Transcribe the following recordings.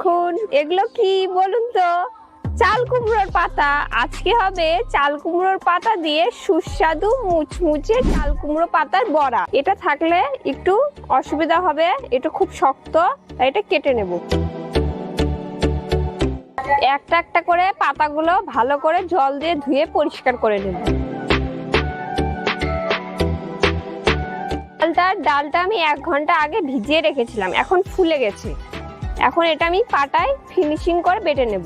দেখুন, এগুলো কি বলুন তো? চাল কুমড়োর পাতা। আজকে হবে চাল কুমড়োর পাতা দিয়ে সুস্বাদু মুচমুচে চাল কুমড়ো পাতার বড়া। এটা থাকলে একটু অসুবিধা হবে, এটা খুব শক্ত, তাই এটা কেটে নেব। একটা একটা করে পাতাগুলো ভালো করে জল দিয়ে ধুয়ে পরিষ্কার করে নেব। ডালটা আমি 1 ঘন্টা আগে ভিজিয়ে রেখেছিলাম, এখন ফুলে গেছে। এখন এটা আমি পাটায় ফিনিশিং করে বেটে নেব।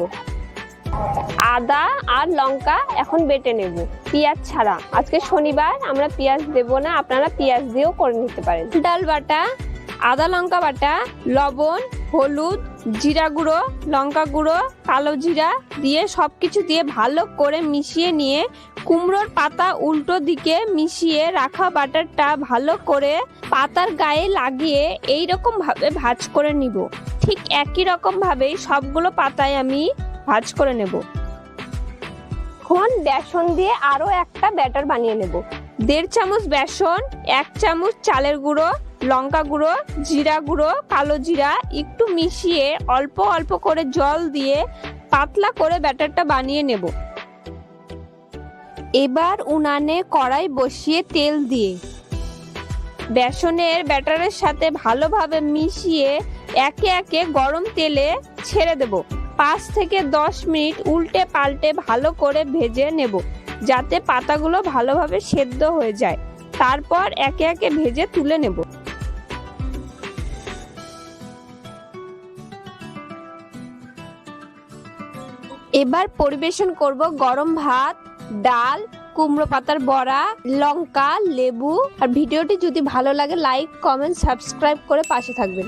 আদা আর লঙ্কা এখন বেটে নেব, পেঁয়াজ ছাড়া। আজকে শনিবার, আমরা পেঁয়াজ দেব না, আপনারা পেঁয়াজ দিয়েও করে নিতে পারেন। ডাল বাটা, আদা লঙ্কা বাটা, লবণ, হলুদ, জিরা গুঁড়ো, লঙ্কা গুঁড়ো, কালো জিরা দিয়ে সবকিছু দিয়ে ভালো করে মিশিয়ে নিয়ে কুমড়োর পাতা উল্টো দিকে মিশিয়ে রাখা বাটারটা ভালো করে পাতার গায়ে লাগিয়ে এই রকম ভাবে ভাজ করে নিব। ঠিক একই রকম ভাবেই সবগুলো পাতায় আমি ভাজ করে নেব। এখন বেসন দিয়ে আরো একটা ব্যাটার বানিয়ে নেব। 1.5 চামচ বেসন, 1 চামচ চালের গুঁড়ো, লঙ্কা গুঁড়ো, জিরা গুঁড়ো, কালো জিরা একটু মিশিয়ে অল্প অল্প করে জল দিয়ে পাতলা করে ব্যাটারটা বানিয়ে নেব। এবার উনানে কড়াই বসিয়ে তেল দিয়ে বেসনের ব্যাটারের সাথে ভালোভাবে মিশিয়ে একে একে গরম তেলে ছেড়ে দেব। 5 থেকে 10 মিনিট উল্টে পাল্টে ভালো করে ভেজে নেব, যাতে পাতাগুলো ভালোভাবে সেদ্ধ হয়ে যায়। তারপর একে একে ভেজে তুলে নেব। এবার পরিবেশন করব গরম ভাত, ডাল, কুমড়ো পাতার বড়া, লঙ্কা, লেবু। আর ভিডিওটি যদি ভালো লাগে লাইক, কমেন্ট, সাবস্ক্রাইব করে পাশে থাকবেন।